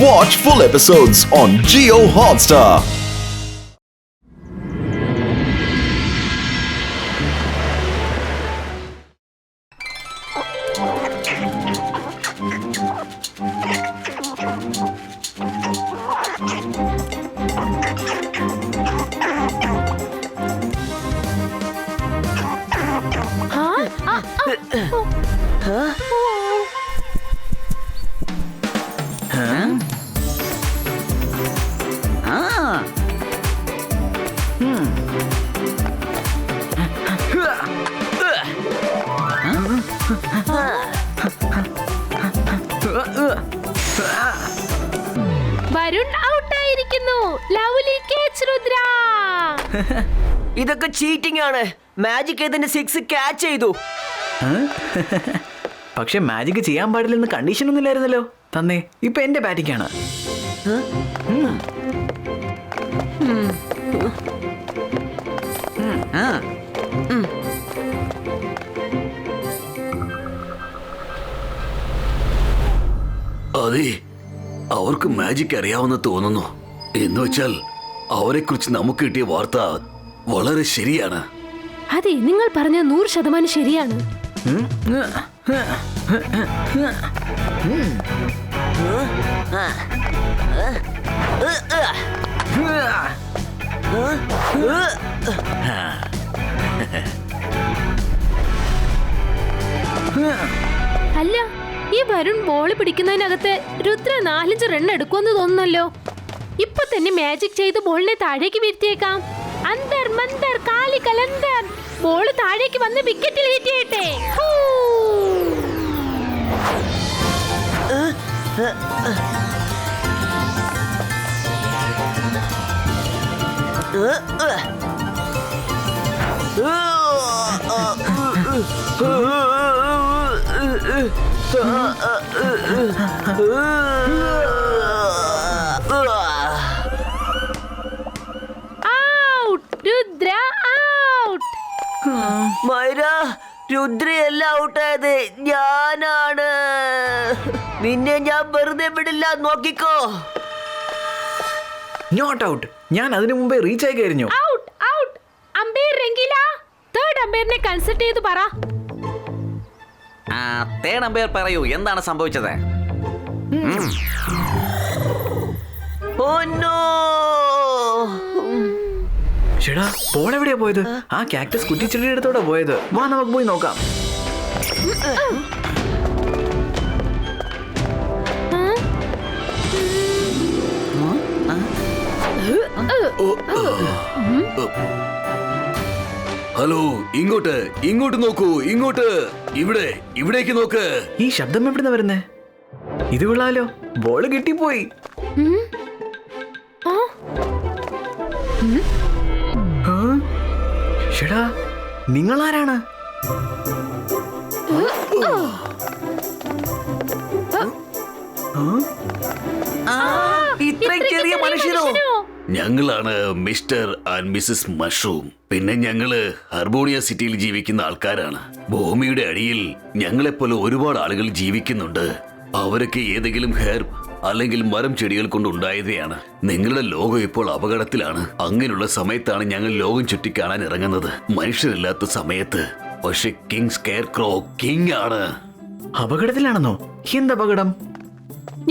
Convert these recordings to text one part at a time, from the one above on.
Watch full episodes on Jio Hotstar. Varun ഔട്ടായിരിക്കുന്നു. Lovely catch Rudra. ഇതൊക്കെ cheating ആണ്. മാജിക് ഇതിന്റെ 6 ക്യാച്ച് ചെയ്തു. പക്ഷെ മാജിക് ചെയ്യാൻ പാടില്ലെന്ന് കണ്ടീഷൻ ഒന്നും ഇല്ലായിരുന്നല്ലോ. തന്നെ ഇപ്പൊ എന്റെ ബാറ്റിംഗ് ആണ്. അതെ, അവർക്ക് മാജിക് അറിയാവുന്ന തോന്നുന്നു. എന്ന് വെച്ചാൽ അവരെ കുറിച്ച് നമുക്ക് കിട്ടിയ വാർത്ത വളരെ ശരിയാണ്. അതെ, നിങ്ങൾ പറഞ്ഞ 100% ശരിയാണ്. അല്ല, ഈ വരുൺ ബോൾ പിടിക്കുന്നതിനകത്ത് രുദ്ര 4-5 റൺ എടുക്കുമെന്ന് തോന്നുന്നല്ലോ. ഇപ്പൊ തന്നെ മാജിക് ചെയ്ത് ബോളിനെ താഴേക്ക് വീഴ്ത്തിയേക്കാം. അന്തർ മന്തർ കാലി കലന്തർ. ബോൾ താഴേക്ക് വന്ന് വിക്കറ്റിൽ ഹിറ്റ്. രുദ്ര ഔട്ട്. മൈര, രുദ്രയല്ല ഔട്ടായത്, ഞാനാണ്. നിന്നെ ഞാൻ വെറുതെ വിടില്ല, നോക്കിക്കോ. Not out. ഞാൻ അതിനു മുമ്പേ റീച്ച് ആയി കഴിഞ്ഞു. Out out. Umpire Rangeela, third അമ്പയറിനെ കൺസൾട്ട് ചെയ്ത് പറ. തേർഡ് അമ്പയർ പറയൂ, എന്താണ് സംഭവിച്ചത്? Oh no. ചേടാ, ബോൾ എവിടെയാ പോയത്? ആ കാക്ടസ് കുറ്റിച്ചെടിയുടെ അടുത്തോടെ പോയത്. വാ, നമുക്ക് പോയി നോക്കാം. ഹലോ, ഇങ്ങോട്ട് ഇങ്ങോട്ട് നോക്കൂ, ഇങ്ങോട്ട്. ഇവിടേക്ക് നോക്ക്. ഈ ശബ്ദം എവിടുന്ന വരുന്നേ? ഇത് കൊള്ളാലോ, ബോള് കിട്ടിപ്പോയി. ചേടാ, നിങ്ങളാരാണ്? ഇത്രയും ചെറിയ മനുഷ്യനോ? ഞങ്ങളാണ് മിസ്റ്റർ ആൻഡ് മിസ്സസ് മഷ്റൂം. പിന്നെ ഞങ്ങള് ഹർബോണിയ സിറ്റിയിൽ ജീവിക്കുന്ന ആൾക്കാരാണ്. ഭൂമിയുടെ അടിയിൽ ഞങ്ങളെപ്പോലെ ഒരുപാട് ആളുകൾ ജീവിക്കുന്നുണ്ട്. അവരൊക്കെ ഏതെങ്കിലും ഹെർബ് അല്ലെങ്കിൽ മരം ചെടികൾ കൊണ്ട് ഉണ്ടായവയാണ്. നിങ്ങളുടെ ലോകം ഇപ്പോൾ അപകടത്തിലാണ്. അങ്ങനെയുള്ള സമയത്താണ് ഞങ്ങൾ ലോകം ചുറ്റിക്കാണാൻ ഇറങ്ങുന്നത്. മനുഷ്യരില്ലാത്ത സമയത്ത്. പക്ഷെ കിങ് സ്കെയർക്രോ കിങ് ആണ്. അപകടത്തിലാണെന്നോ? എന്തപകടം?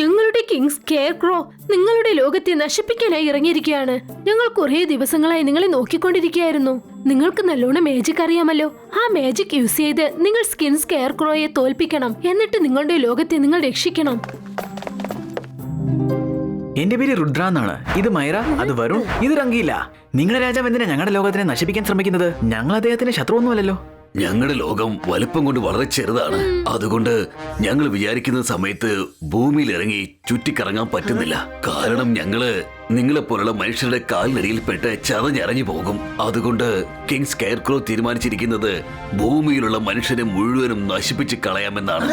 ഞങ്ങളുടെ കിങ് സ്കെയർക്രോ നിങ്ങളുടെ ലോകത്തെ നശിപ്പിക്കാനായി ഇറങ്ങിയിരിക്കുകയാണ്. ഞങ്ങൾ കുറേ ദിവസങ്ങളായി നിങ്ങളെ നോക്കിക്കൊണ്ടിരിക്കുകയായിരുന്നു. നിങ്ങൾക്ക് നല്ലോണം മാജിക് അറിയാമല്ലോ. ആ മാജിക് യൂസ് ചെയ്ത് നിങ്ങൾ കിങ് സ്കെയർക്രോയെ തോൽപ്പിക്കണം. എന്നിട്ട് നിങ്ങളുടെ ലോകത്തെ നിങ്ങൾ രക്ഷിക്കണം. എന്റെ പേര് രുദ്ര എന്നാണ്. ഇത് മൈറ, അത് വരുൺ, ഇത് രംഗീല. നിങ്ങളുടെ രാജാവ് എന്തിനാ ഞങ്ങളുടെ ലോകത്തിനെ നശിപ്പിക്കാൻ ശ്രമിക്കുന്നത്? ഞങ്ങൾ അദ്ദേഹത്തിന് ശത്രുവൊന്നുമല്ലല്ലോ. ഞങ്ങളുടെ ലോകം വലിപ്പം കൊണ്ട് വളരെ ചെറുതാണ്. അതുകൊണ്ട് ഞങ്ങൾ വിചാരിക്കുന്ന സമയത്ത് ഭൂമിയിൽ ഇറങ്ങി ചുറ്റിക്കറങ്ങാൻ പറ്റുന്നില്ല. കാരണം ഞങ്ങള് നിങ്ങളെപ്പോലുള്ള മനുഷ്യരുടെ കാലിനടിയിൽപ്പെട്ട് ചതഞ്ഞിറങ്ങി പോകും. അതുകൊണ്ട് കിങ് സ്കെയർക്രോ തീരുമാനിച്ചിരിക്കുന്നത് ഭൂമിയിലുള്ള മനുഷ്യരെ മുഴുവനും നശിപ്പിച്ച് കളയാമെന്നാണ്.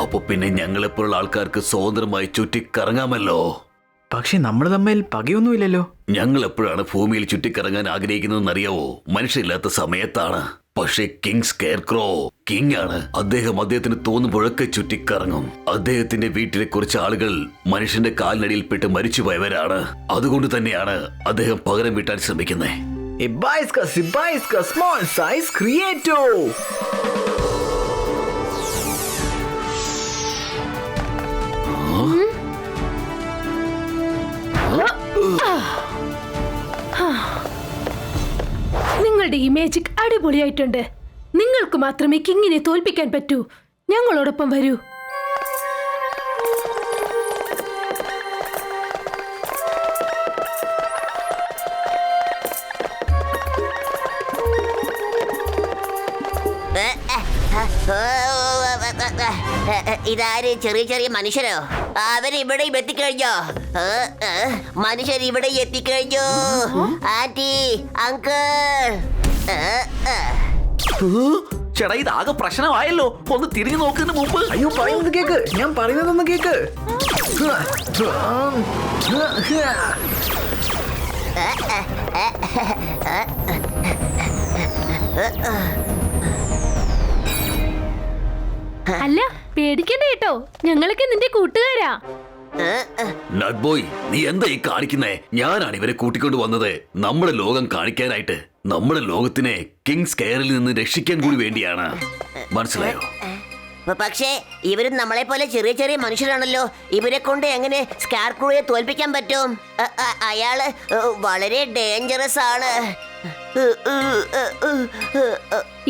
അപ്പൊ പിന്നെ ഞങ്ങളെപ്പോലുള്ള ആൾക്കാർക്ക് സ്വതന്ത്രമായി ചുറ്റിക്കറങ്ങാമല്ലോ. പക്ഷെ നമ്മൾ തമ്മിൽ പകയൊന്നുമില്ലല്ലോ. ഞങ്ങൾ എപ്പോഴാണ് ഭൂമിയിൽ ചുറ്റിക്കറങ്ങാൻ ആഗ്രഹിക്കുന്നതെന്നറിയാവോ? മനുഷ്യരില്ലാത്ത സമയത്താണ്. പക്ഷേ കിങ് സ്കെയർക്രോ കിങ് ആണ്. അദ്ദേഹത്തിന് തോന്നുമ്പോഴൊക്കെ ചുറ്റിക്കറങ്ങും. അദ്ദേഹത്തിന്റെ വീട്ടിലെ കുറച്ച് ആളുകൾ മനുഷ്യന്റെ കാലിനടിയിൽപ്പെട്ട് മരിച്ചുപോയവരാണ്. അതുകൊണ്ട് തന്നെയാണ് അദ്ദേഹം പകരം വീട്ടാൻ ശ്രമിക്കുന്നത്. Ibaiska small size creator. നിങ്ങളുടെ ഈ മാജിക് അടിപൊളിയായിട്ടുണ്ട്. നിങ്ങൾക്ക് മാത്രമേ കിങ്ങിനെ തോൽപ്പിക്കാൻ പറ്റൂ. ഞങ്ങളോടൊപ്പം വരൂ. ഇതാര്? ചെറിയ ചെറിയ മനുഷ്യരോ? അവരിവിടെയും എത്തിക്കഴിഞ്ഞോ? മനുഷ്യർ ഇവിടെ എത്തിക്കഴിഞ്ഞു. Aunty, uncle. ചേട്ടാ ഇതാകെ പ്രശ്നമായല്ലോ. ഒന്ന് തിരിഞ്ഞു നോക്കുന്നതിന് മുമ്പ്. അയ്യോ, പറയുന്നത് കേക്ക്. ഞാൻ പറയുന്നതൊന്ന് കേക്ക്. അല്ല, പേടിക്കണ്ട കേട്ടോ, ഞങ്ങളൊക്കെ നിന്റെ കൂട്ടുകാരാ. നട്ട് ബോയ്, നീ എന്താ ഈ കാണിക്കുന്നേ? ഞാനാണ് ഇവരെ കൂട്ടിക്കൊണ്ട് വന്നത് നമ്മുടെ ലോകം കാണിക്കാനായിട്ട്. നമ്മുടെ ലോകത്തിനെ കിങ് സ്കെയറിൽ നിന്ന് രക്ഷിക്കാൻ കൂടി വേണ്ടിയാണ്. മനസ്സിലായോ? പക്ഷേ ഇവരും നമ്മളെ പോലെ ചെറിയ ചെറിയ മനുഷ്യരാണല്ലോ. ഇവരെ കൊണ്ട് എങ്ങനെ സ്കാർക്രോയെ തോൽപ്പിക്കാൻ പറ്റും? അയാള് വളരെ ഡേഞ്ചറസ് ആണ്.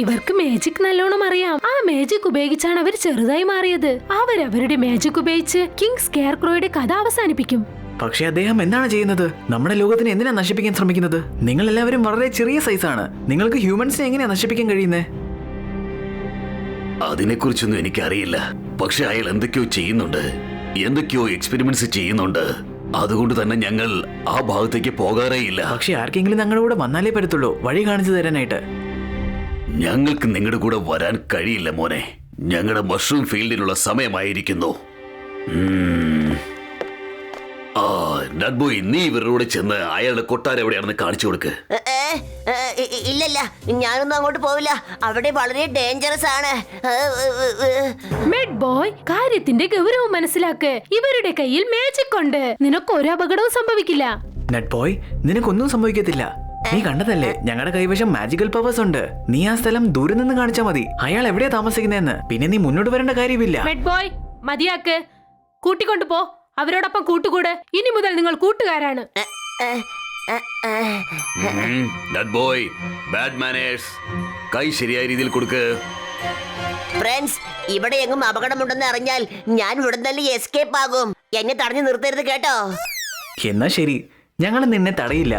ഇവർക്ക് മാജിക് നല്ലോണം അറിയാം. ആ മാജിക് ഉപയോഗിച്ചാണ് അവർ ചെറുതായി മാറിയത്. അവരവരുടെ മാജിക് ഉപയോഗിച്ച് കിങ് സ്കെയർക്രോയുടെ കഥ അവസാനിപ്പിക്കും. പക്ഷെ അദ്ദേഹം എന്താണ് ചെയ്യുന്നത്? നമ്മുടെ ലോകത്തിനെ എന്തിനാ നശിപ്പിക്കാൻ ശ്രമിക്കുന്നത്? നിങ്ങൾ എല്ലാവരും വളരെ ചെറിയ സൈസാണ്. നിങ്ങൾക്ക് ഹ്യൂമൻസിനെ എങ്ങനെയാ നശിപ്പിക്കാൻ കഴിയുന്നേ? അതിനെക്കുറിച്ചൊന്നും എനിക്കറിയില്ല. പക്ഷെ അയാൾ എന്തൊക്കെയോ ചെയ്യുന്നുണ്ട്, എന്തൊക്കെയോ എക്സ്പെരിമെന്റ്സ് ചെയ്യുന്നുണ്ട്. അതുകൊണ്ട് തന്നെ ഞങ്ങൾ ആ ഭാഗത്തേക്ക് പോകാറേ ഇല്ല. പക്ഷെ ആർക്കെങ്കിലും ഞങ്ങളുടെ കൂടെ വന്നാലേ പറ്റത്തുള്ളൂ വഴി കാണിച്ചു തരാനായിട്ട്. ഞങ്ങൾക്ക് നിങ്ങളുടെ കൂടെ വരാൻ കഴിയില്ല മോനെ. ഞങ്ങളുടെ മഷ്റൂം ഫീൽഡിനുള്ള സമയമായിരിക്കുന്നു. നട്ട് ബോയ്, നീ ഇവരോട് ചെന്ന് അയാളുടെ കൊട്ടാരം എവിടെയാണെന്ന് കാണിച്ചു കൊടുക്ക്. ഇല്ലല്ല, ഞാനൊന്നും അങ്ങോട്ട് പോവില്ല. അവിടെ വളരെ ഡേഞ്ചറസ് ആണ്. മെഡ് ബോയ്, കാര്യത്തിന്റെ ഗൗരവം മനസ്സിലാക്ക്. ഇവരുടെ കയ്യിൽ മാജിക് ഉണ്ട്. നിനക്ക് ഒരു അപകടവും സംഭവിക്കില്ല. നട്ട് ബോയ്, നിനക്കൊന്നും സംഭവിക്കത്തില്ല. നീ കണ്ടതല്ലേ, ഞങ്ങളുടെ കൈവശം മാജിക്കൽ പവേഴ്സ് ഉണ്ട്. നീ ആ സ്ഥലം ദൂരെ നിന്ന് കാണിച്ചാൽ മതി. അയാൾ എവിടെയാ താമസിക്കുന്നതെന്ന്. പിന്നെ നീ മുന്നോട്ട് വരേണ്ട കാര്യമില്ല. മെഡ് ബോയ്, മതിയാക്ക്. കൂട്ടിക്കൊണ്ടു പോ. അവരോടൊപ്പം കൂട്ടുകൂട്. ഇനി മുതൽ നിങ്ങൾ കൂട്ടുകാരാണ്. നട്ട് ബോയ്, ബാഡ് മാനേഴ്സ്. കൈ ശരിയായ രീതിയിൽ കൊടുക്ക്. ഫ്രണ്ട്സ്, ഇവിടെ എങ്ങും അപകടമുണ്ടെന്ന് അറിഞ്ഞാൽ ഞാൻ ഇവിടെ തന്നെ എസ്കേപ്പ് ആകും. എന്നെ തടഞ്ഞു നിർത്തരുത് കേട്ടോ. എന്നാ ശരി, ഞങ്ങൾ നിന്നെ തടയില്ല.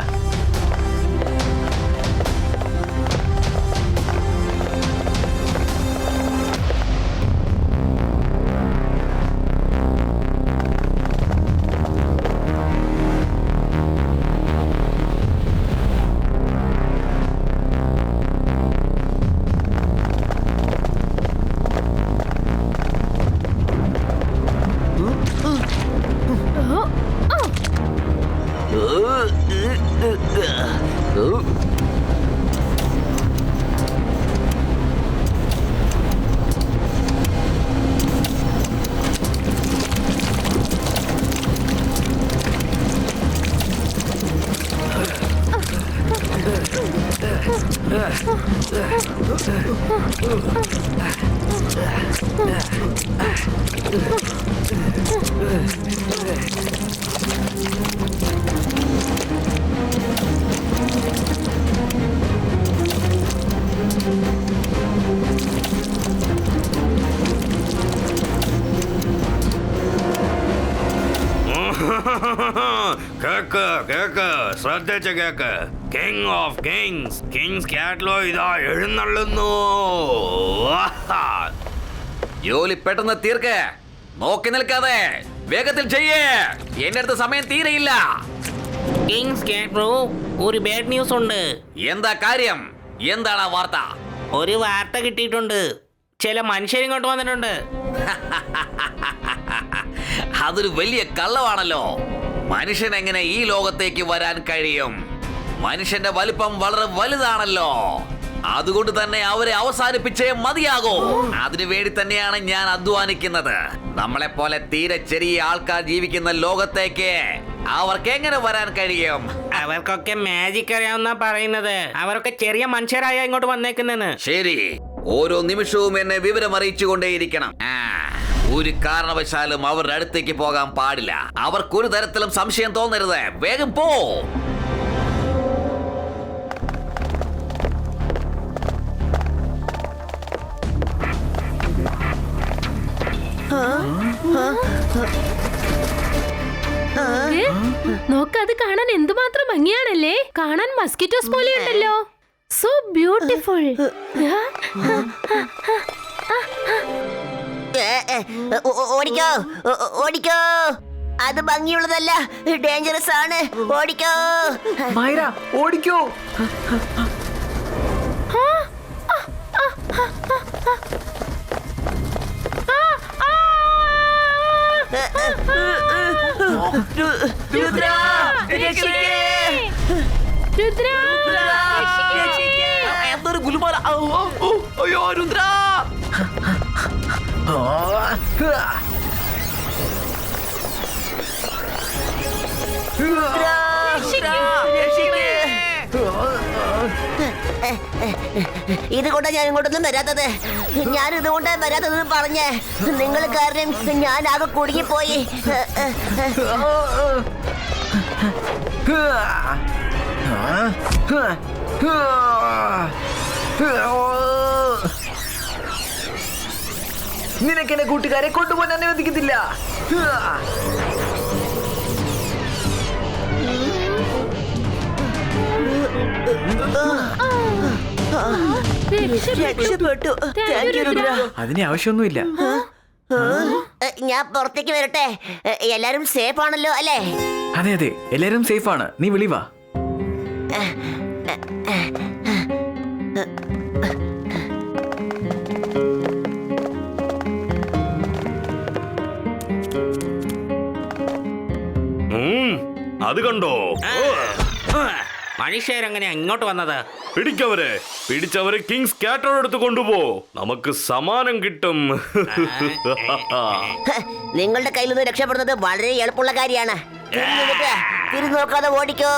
കേക്ക് കേക്ക്, ശ്രദ്ധിച്ച് കേക്ക്. King of kings, king scarecrow ഇതാ എഴുന്നള്ളുന്നു. ജോലി പെട്ടെന്ന് തീർക്ക്. നോക്കി നിൽക്കാതെ വേഗത്തിൽ ചെയ്യേ. എന്റെ അടുത്ത് സമയം തീരെയില്ല. കിങ് സ്കാർക്രോ, ഒരു ബാഡ് ന്യൂസ് ഉണ്ട്. എന്താ കാര്യം? എന്താണ് ആ വാർത്ത? ഒരു വാർത്ത കിട്ടിയിട്ടുണ്ട്. ചില മനുഷ്യരിങ്ങോട്ട് വന്നിട്ടുണ്ട്. അതൊരു വലിയ കള്ളമാണല്ലോ. മനുഷ്യൻ എങ്ങനെ ഈ ലോകത്തേക്ക് വരാൻ കഴിയും? മനുഷ്യന്റെ വലിപ്പം വളരെ വലുതാണല്ലോ. അതുകൊണ്ട് തന്നെ അവരെ അവസാനിപ്പിച്ചേ മതിയാകൂ. അതിനുവേണ്ടി തന്നെയാണ് ഞാൻ അധ്വാനിക്കുന്നത്. നമ്മളെ പോലെ തീരെ ചെറിയ ആൾക്കാർ ജീവിക്കുന്ന ലോകത്തേക്ക് അവർക്ക് എങ്ങനെ വരാൻ കഴിയും? അവർക്കൊക്കെ മാജിക് അറിയാവുന്ന പറയുന്നത്. അവരൊക്കെ ചെറിയ മനുഷ്യരായ ഇങ്ങോട്ട് വന്നേക്കുന്നെന്ന്. ശരി, ഓരോ നിമിഷവും എന്നെ വിവരം അറിയിച്ചുകൊണ്ടേയിരിക്കണം. ഒരു കാരണവശാലും അവരുടെ അടുത്തേക്ക് പോകാൻ പാടില്ല. അവർക്കൊരു തരത്തിലും സംശയം തോന്നരുത്. വേഗം പോ. നോക്ക്, അത് കാണാൻ എന്തുമാത്രം ഭംഗിയാണല്ലേ. കാണാൻ മസ്കിറ്റോസ് പോലെയുണ്ടല്ലോ. So beautiful. ഓടിക്കോ, ഓടിക്കോ. അത് ഭംഗിയുള്ളതല്ല, ഡേഞ്ചറസ് ആണ്. ഓടിക്കോ. മൈര ഓടിക്കോ. എന്തൊരു ഗുലുമാല. അയ്യോ രുദ്ര. ഇതുകൊണ്ടാ ഞാൻ ഇങ്ങോട്ടൊന്നും വരാത്തത്. ഞാൻ ഇതുകൊണ്ടാ വരാത്തത് പറഞ്ഞ് നിങ്ങൾ കാരണം ഞാൻ ആകെ കുടുങ്ങിപ്പോയി. നിനക്കെന്നെ കൂട്ടുകാരെ കൊണ്ടുപോകാൻ അനുവദിക്കത്തില്ല. രക്ഷപ്പെട്ടു. അതിന് ആവശ്യമൊന്നുമില്ല. ഞാൻ പുറത്തേക്ക് വരട്ടെ. എല്ലാരും സേഫ് ആണല്ലോ അല്ലേ? അതെ അതെ, എല്ലാരും സേഫ് ആണ്. നീ വിളിവാ. അത് കണ്ടോ? മനുഷ്യരെങ്ങനെയാ ഇങ്ങോട്ട് വന്നത്? പിടിച്ചവരെ കിങ്സ് കാറ്റോടെ അടുത്ത് കൊണ്ടുപോ. നമുക്ക് സമ്മാനം കിട്ടും. നിങ്ങളുടെ കയ്യിൽ നിന്ന് രക്ഷപ്പെടുന്നത് വളരെ എളുപ്പമുള്ള കാര്യമാണ്. തിരിഞ്ഞു നോക്കാതെ ഓടിക്കോ.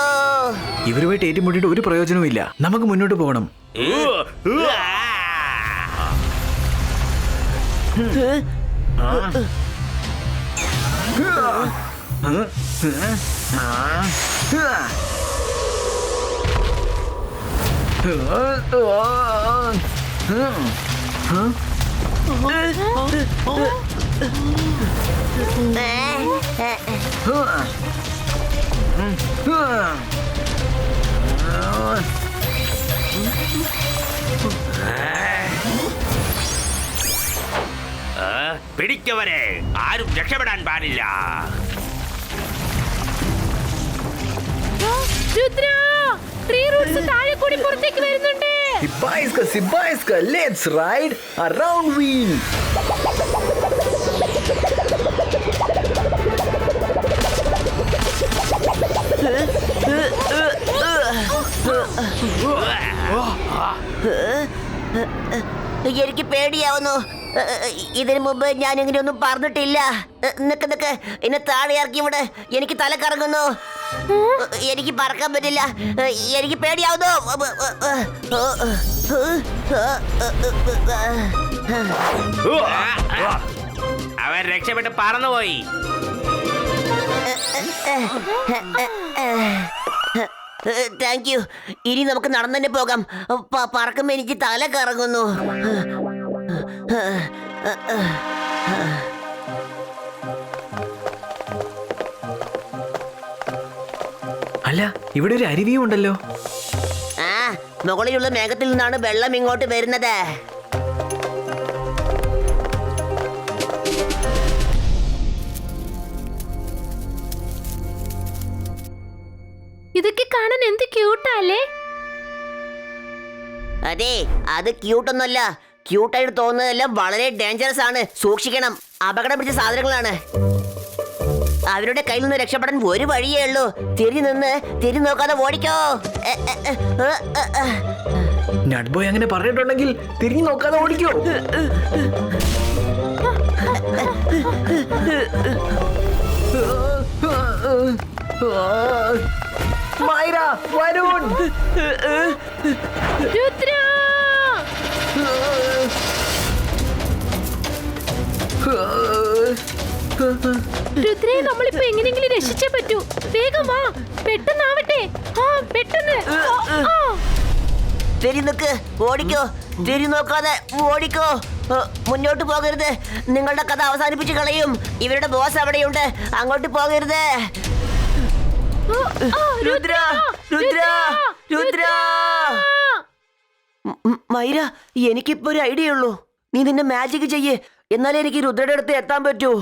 ഇവരുമായിട്ട് ഏറ്റുമുട്ടിയിട്ട് ഒരു പ്രയോജനവും ഇല്ല. നമുക്ക് മുന്നോട്ട് പോകണം. പിടിക്കവരെ, ആരും രക്ഷപ്പെടാൻ പാടില്ല. രുദ്ര, ട്രീ റൂട്ട്സ് താഴെ കൂടി പുറത്തേക്ക് വരുന്നുണ്ട്. Sibaiska, let's ride around wheel. എനിക്ക് പേടിയാവുന്നു. ഇതിനു മുമ്പ് ഞാൻ ഇങ്ങനെയൊന്നും പറഞ്ഞിട്ടില്ല. നിക്ക്, എന്നെ താഴെ ഇറക്കി ഇവിടെ. എനിക്ക് തല കറങ്ങുന്നു. എനിക്ക് പറക്കാൻ പറ്റില്ല. എനിക്ക് പേടിയാവുന്നു. അവർ രക്ഷപ്പെട്ട് പറന്നുപോയി. Thank you. ഇനി നമുക്ക് നടന്നു തന്നെ പോകാം. പറക്കുമ്പോ എനിക്ക് തല കറങ്ങുന്നു. അല്ല, ഇവിടെ ഒരു അരുവിയും ഉണ്ടല്ലോ. ആ, മുകളിലുള്ള മേഘത്തിൽ നിന്നാണ് വെള്ളം ഇങ്ങോട്ട് വരുന്നത്. ഇതൊക്കെ കാണാൻ എന്ത് ക്യൂട്ടല്ലേ. അതെ, അത് ക്യൂട്ടൊന്നുമല്ല. ക്യൂട്ടായിട്ട് തോന്നുന്നതെല്ലാം വളരെ ഡേഞ്ചറസ് ആണ്. സൂക്ഷിക്കണം. അപകടം പിടിച്ച സാധനങ്ങളാണ്. അവരുടെ കയ്യിൽ നിന്ന് രക്ഷപ്പെടാൻ ഒരു വഴിയേ ഉള്ളൂ. തിരിഞ്ഞു നോക്കാതെ ഓടിക്കോ. നട്ട് ബോയ് അങ്ങനെ പറഞ്ഞിട്ടുണ്ടെങ്കിൽ തിരിഞ്ഞു നോക്കാതെ ഓടിക്കോ. മൈര, വരുൺ. രുദ്ര! രുദ്രയെ നമ്മളിപ്പോ എങ്ങനെയെങ്കിലും രക്ഷിച്ചേ പറ്റൂ. വേഗം വാ, പെട്ടെന്നാവട്ടെ. ആ പെട്ടെന്ന്. തിരി നിക്ക്, ഓടിക്കോ. തിരി നോക്കാതെ ഓടിക്കോ. മുന്നോട്ട് പോകരുത്. നിങ്ങളുടെ കഥ അവസാനിപ്പിച്ച് കളയും. ഇവരുടെ ബോസ് അവിടെയുണ്ട്, അങ്ങോട്ട് പോകരുത്. രുദ്ര, രുദ്ര, രുദ്ര. മൈര, എനിക്കിപ്പോ ഒരു ഐഡിയ ഉള്ളൂ. നീ നിന്റെ മാജിക് ചെയ്യേ, എന്നാലേ എനിക്ക് രുദ്രയുടെ അടുത്ത് എത്താൻ പറ്റൂ.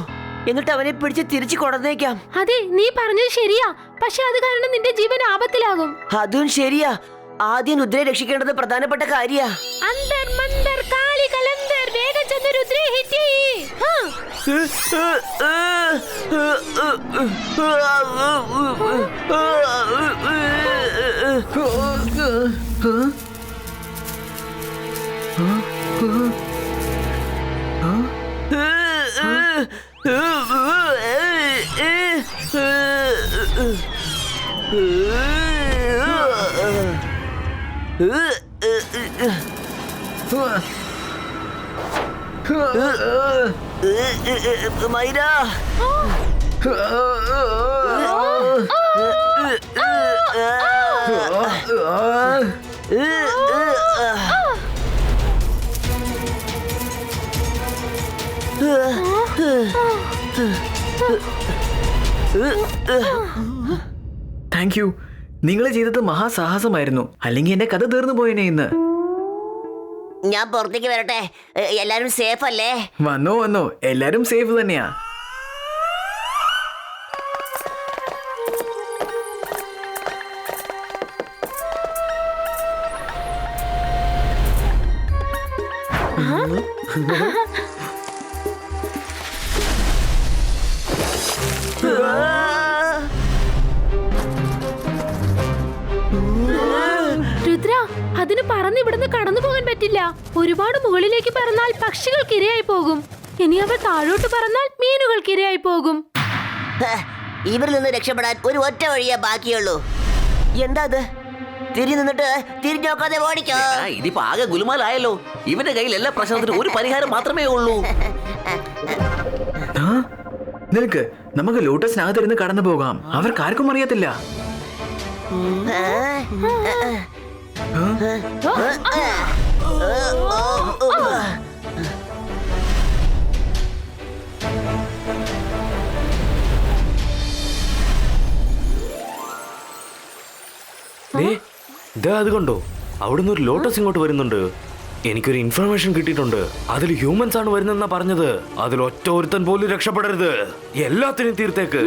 എന്നിട്ട് അവനെ പിടിച്ച് തിരിച്ചു കൊണ്ടുവന്നേക്കാം. അതെ, നീ പറഞ്ഞത് ശരിയാ. പക്ഷെ അത് കാരണം നിന്റെ ജീവൻ ആപത്തിലാകും. അതും ശരിയാ. ആദ്യം രുദ്രയെ രക്ഷിക്കേണ്ടത് പ്രധാനപ്പെട്ട കാര്യാ. അന്തർ മന്തർ കാളി കലന്തർ, വേഗം ചെന്ന് രുദ്രയെ ഹിറ്റ് ചെയ്യ്. മൈര, താങ്ക് യു. നിങ്ങൾ ചെയ്തത് മഹാസാഹസമായിരുന്നു. അല്ലെങ്കിൽ എന്റെ കഥ തീർന്നു പോയേനെ ഇന്ന്. ഞാൻ പുറത്തേക്ക് വരട്ടെ. എല്ലാരും സേഫ് അല്ലേ? വന്നോ വന്നോ, എല്ലാരും സേഫ് തന്നെയാ. രുദ്ര, അതിന് പറന്ന് ഇവിടുന്ന് കടന്നു പോകാൻ പറ്റില്ല. ഒരുപാട് മുകളിലേക്ക് പറന്നാൽ പക്ഷികൾക്ക് ഇരയായി പോകും. ഇനി അവ താഴോട്ട് പറന്നാൽ മീനുകൾക്ക് ഇരയായി പോകും. ഇവരിൽ നിന്ന് രക്ഷപ്പെടാൻ ഒരു ഒറ്റ വഴിയേ ബാക്കിയുള്ളൂ. എന്താ അത്? നിന്നിട്ട് തിരിഞ്ഞു നോക്കാതെ ഓടിക്കോ. ഇതിപ്പോ ആകെ ഗുലുമാലായല്ലോ. ഇവന്റെ കയ്യിൽ എല്ലാ പ്രശ്നത്തിനും ഒരു പരിഹാരം മാത്രമേ ഉള്ളൂ. നിനക്ക് നമുക്ക് ലോട്ടസിനകത്തിരുന്ന് കടന്നു പോകാം. അവർക്ക് ആർക്കും അറിയത്തില്ല. അത് കണ്ടോ, അവിടുന്ന് ഒരു ലോട്ടസ് ഇങ്ങോട്ട് വരുന്നുണ്ട്. എനിക്കൊരു ഇൻഫർമേഷൻ കിട്ടിയിട്ടുണ്ട്. അതിൽ ഹ്യൂമൻസ് ആണ് വരുന്നെന്നാ പറഞ്ഞത്. അതിൽ ഒറ്റ ഒരുത്തൻ പോലും രക്ഷപ്പെടരുത്. എല്ലാത്തിനും തീർത്തേക്ക്.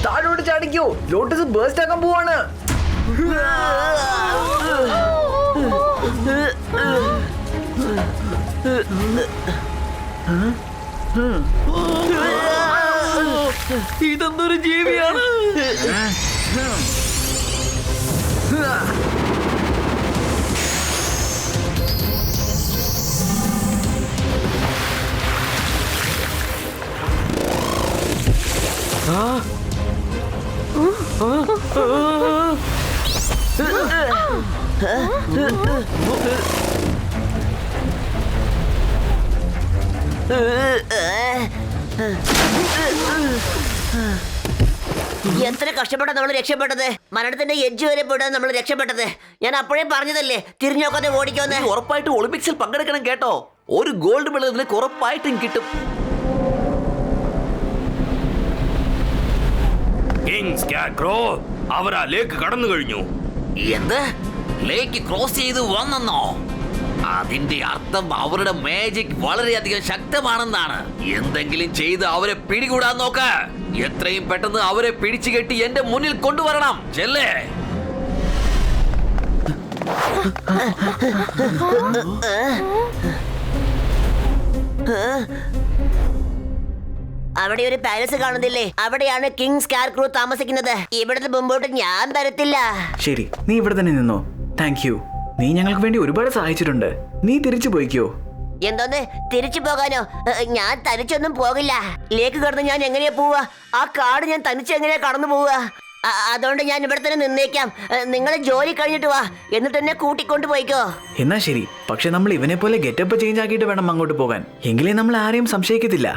താഴോട്ട് ചാടിക്കോ, ലോട്ടസ് ബേസ്റ്റ് ആക്കാൻ പോവാണ്. ഇതെന്തൊരു ജീവിയാണ്? എത്ര കഷ്ടപ്പെട്ടാ നമ്മൾ രക്ഷപ്പെട്ടത്. മരണത്തിന്റെ എഡ്ജ് വരെ പോയിട്ടാണ് നമ്മൾ രക്ഷപ്പെട്ടത്. ഞാൻ അപ്പോഴേ പറഞ്ഞതല്ലേ തിരിഞ്ഞു നോക്കാതെ ഓടിക്കോന്ന്. നീ ഉറപ്പായിട്ട് ഒളിമ്പിക്സിൽ പങ്കെടുക്കണം കേട്ടോ. ഒരു ഗോൾഡ് മെഡൽ നിനക്ക് ഉറപ്പായിട്ടും കിട്ടും. അവർ ആ ലേക്ക് കടന്നു കഴിഞ്ഞു. എന്ത്? ലേക്ക് ക്രോസ് ചെയ്ത് വന്നെന്നോ? അതിന്റെ അർത്ഥം അവരുടെ മാജിക് വളരെയധികം ശക്തമാണെന്നാണ്. എന്തെങ്കിലും ചെയ്ത് അവരെ പിടികൂടാൻ നോക്ക. എത്രയും പെട്ടെന്ന് അവരെ പിടിച്ചു കെട്ടി എന്റെ മുന്നിൽ കൊണ്ടുവരണം. ചെല്ലേ. അവിടെ ഒരു പാലസ് കാണുന്നില്ലേ? അവിടെയാണ് കിങ് സ്കാർക്രോ താമസിക്കുന്നത്. ഇവിടുന്ന് മുമ്പോട്ട് ഞാൻ വരത്തില്ല. ശരി, നീ ഇവിടെ തന്നെ നിന്നോ. Thank you. നീ ഞങ്ങൾക്ക് വേണ്ടി ഒരുപാട് സഹായിച്ചിട്ടുണ്ട്. നീ തിരിച്ചു പോയിക്കോ. എന്തോന്ന് തിരിച്ചു പോകാനോ? ഞാൻ തനിച്ചൊന്നും പോകില്ല. ലേക്ക് കടന്ന് ഞാൻ എങ്ങനെയാ പോവാ? ആ കാട് ഞാൻ തനിച്ച് എങ്ങനെയാ കടന്നു പോവുക? അതുകൊണ്ട് ഞാൻ ഇവിടെ തന്നെ നിന്നേക്കാം. നിങ്ങൾ ജോലി കഴിഞ്ഞിട്ട് വാ, എന്നിട്ട് എന്നെ കൂട്ടിക്കൊണ്ട് പോയിക്കോ. എന്നാ ശരി, പക്ഷെ നമ്മൾ ഇവനെ പോലെ ഗെറ്റപ്പ് ചേഞ്ച് ആക്കിയിട്ട് വേണം അങ്ങോട്ട് പോകാൻ. എങ്കിലേ നമ്മൾ ആരെയും സംശയിക്കത്തില്ല.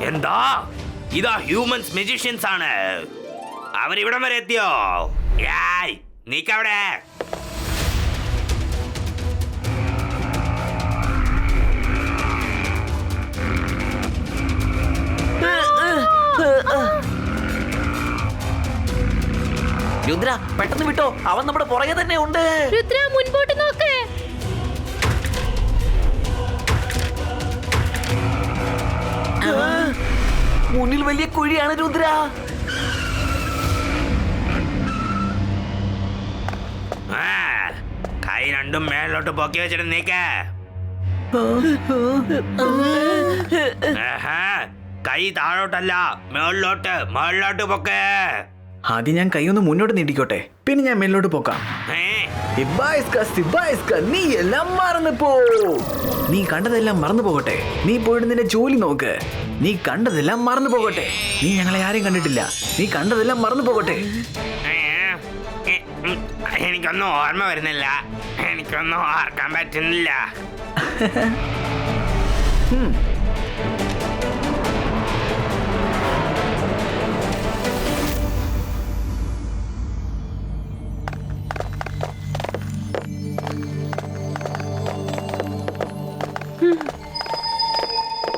എന്താ? ഇതാ ഹ്യൂമൻസ് മെജീഷ്യൻസ് ആണ്. അവരിവിടം വരെ എത്തിയോ? നീക്കവിടെ. രുദ്ര പെട്ടെന്ന് വിട്ടോ, അവൻ നമ്മുടെ പുറകെ തന്നെ ഉണ്ട്. രുദ്ര മുൻപോട്ട് നോക്ക്. മുന്നിൽ വലിയ കുഴിയാണ് രുദ്ര. കൈ രണ്ടും മേലോട്ട് പൊക്കി വെച്ചിട്ട് നീക്ക. കൈ താഴോട്ടല്ല, മേളിലോട്ട് പൊക്കേ. ആദ്യം ഞാൻ കൈ ഒന്ന് മുന്നോട്ട് നീട്ടിക്കോട്ടെ, പിന്നെ ഞാൻ മേലോട്ട് പോക്കാം. നീ എല്ലാം മറന്നു പോ. നീ കണ്ടതെല്ലാം മറന്നു പോകട്ടെ. നീ പോയിട്ട് നിന്റെ ജോലി നോക്ക്. നീ കണ്ടതെല്ലാം മറന്നു പോകട്ടെ. നീ ഞങ്ങളെ ആരെയും കണ്ടിട്ടില്ല. നീ കണ്ടതെല്ലാം മറന്നു പോകട്ടെ. എനിക്കൊന്നും ഓർമ്മ വരുന്നില്ല. എനിക്കൊന്നും ഓർക്കാൻ പറ്റുന്നില്ല.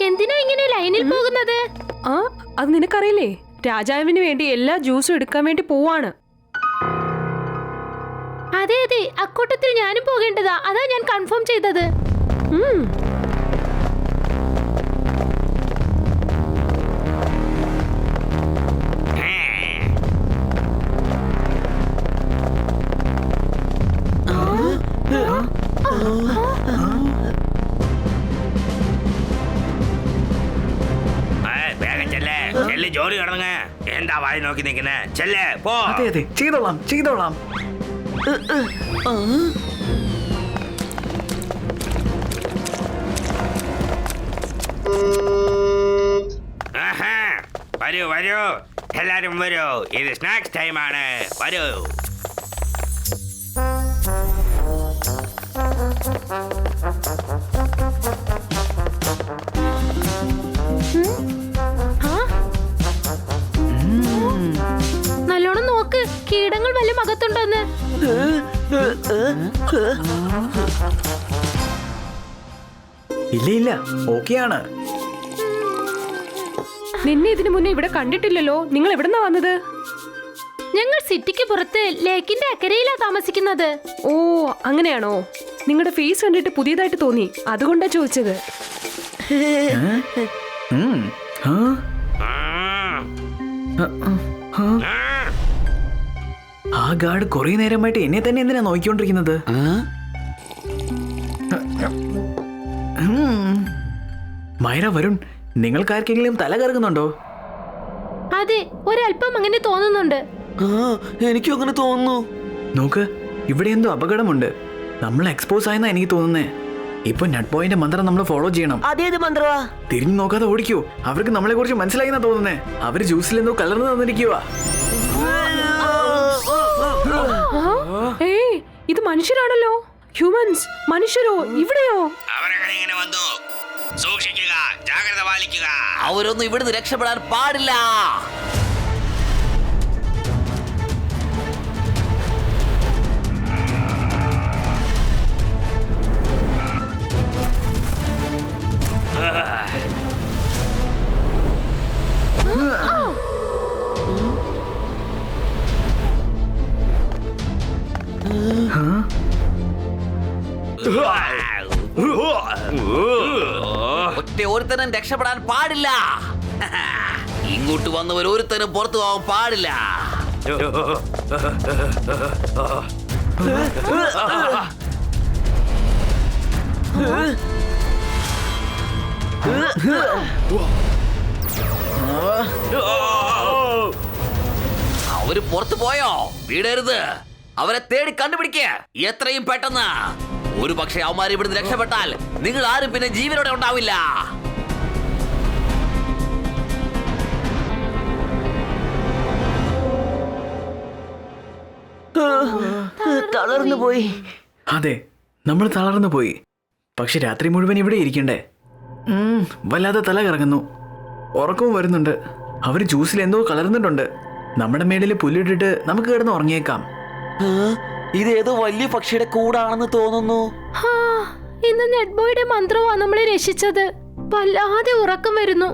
എന്തിനാ ഇങ്ങനെ ലൈനിൽ പോകുന്നത്? അത് നിനക്കറിയില്ലേ? രാജാവിന് വേണ്ടി എല്ലാ ജ്യൂസും എടുക്കാൻ വേണ്ടി പോവാണ്. അതെ അതെ, അക്കൂട്ടത്തിൽ ഞാനും പോകേണ്ടതാ. അതാ ഞാൻ കൺഫേം ചെയ്തത്. വേഗം ചെല്ലേ. ജോലി കിടങ്ങ. എന്താ വായി നോക്കി നിൽക്കുന്നേ? ചെല്ലേ പോ. അതെ അതെ, ചെയ്തോളാം. വരൂ, എല്ലാരും വരൂ. ഇത് സ്നാക്സ് ടൈമാണ്. വരൂ. നല്ലോണം നോക്ക്, കീടങ്ങൾ വല്ല അകത്തുണ്ടോന്ന്. ഇല്ല, ഓക്കെയാണ്. നിന്നെ ഇതിനു മുന്നേ ഇവിടെ കണ്ടിട്ടില്ലല്ലോ. നിങ്ങൾ എവിടെന്നാ വന്നത്? ഞങ്ങൾ സിറ്റിക്ക് പുറത്ത് ലേക്കിന്റെ അക്കരയിലാ താമസിക്കുന്നത്. ഓ, അങ്ങനെയാണോ? നിങ്ങളുടെ ഫേസ് കണ്ടിട്ട് പുതിയതായിട്ട് തോന്നി, അതുകൊണ്ടാ ചോദിച്ചത്. ആ ഗാർഡ് കുറെ നേരമായിട്ട് എന്നെ തന്നെ എന്തിനാ നോക്കിക്കൊണ്ടിരിക്കുന്നത്? മൈറ, വരുൺ, നിങ്ങൾക്കാർക്കെങ്കിലും തല കറങ്ങുന്നുണ്ടോ? അതെ, ഒരല്പം അങ്ങനെ തോന്നുന്നുണ്ട്. എനിക്കും അങ്ങനെ തോന്നുന്നു. നോക്ക്, ഇവിടെ എന്തോ അപകടമുണ്ട്. നമ്മൾ എക്സ്പോസ് ആയെന്നാ എനിക്ക് തോന്നുന്നേ. ഇപ്പൊ നട്ട് ബോയിന്റെ മന്ത്രം നമ്മൾ ഫോളോ ചെയ്യണം. അതേത് മന്ത്രവാ? തിരിഞ്ഞു നോക്കാതെ ഓടിക്കോ. അവർക്ക് നമ്മളെ കുറിച്ച് മനസ്സിലായി എന്നാ തോന്നുന്നേ. അവര് ജ്യൂസിൽ എന്തോ കലർന്നു തന്നിരിക്കുക. ഏയ്, മനുഷ്യരാണല്ലോ. ഹ്യൂമൻസ്, മനുഷ്യരോ ഇവിടെയോ? അവരെങ്ങനെ വന്നു? സൂക്ഷിക്കുക, ജാഗ്രത പാലിക്കുക. അവരൊന്നും ഇവിടുന്ന് രക്ഷപ്പെടാൻ പാടില്ല. ഒറ്റ ഒരുത്തനും രക്ഷപ്പെടാൻ പാടില്ല. ഇങ്ങോട്ട് വന്നവർ ഒരുത്തനും പുറത്തു പോകാൻ പാടില്ല. അവര് പുറത്തു പോയോ? വിടരുത്. അവരെ തേടി കണ്ടുപിടിക്കുക എത്രയും പെട്ടെന്ന്. ഒരു പക്ഷേ അവന്മാർ ഇവിടുന്ന് രക്ഷപ്പെട്ടാൽ നിങ്ങൾ ആരും പിന്നെ ജീവനോടെ ഉണ്ടാവില്ല. തളർന്നു പോയി. അതെ, നമ്മൾ തളർന്നു പോയി. പക്ഷെ രാത്രി മുഴുവൻ ഇവിടെ ഇരിക്കണ്ടേ? വല്ലാതെ തല കറങ്ങുന്നു, ഉറക്കവും വരുന്നുണ്ട്. അവർ ജ്യൂസിൽ എന്തോ കലർന്നിട്ടുണ്ട്. നമ്മുടെ മേളിൽ പുല്ലിട്ടിട്ട് നമുക്ക് കിടന്ന് ഉറങ്ങിയേക്കാം. ഇതേതോ വലിയ പക്ഷിയുടെ കൂടാണെന്ന് തോന്നുന്നു. ഇന്ന് നെറ്റ്ബോയുടെ മന്ത്രവാ നമ്മളെ രക്ഷിച്ചത്. വല്ലാതെ ഉറക്കം വരുന്നു.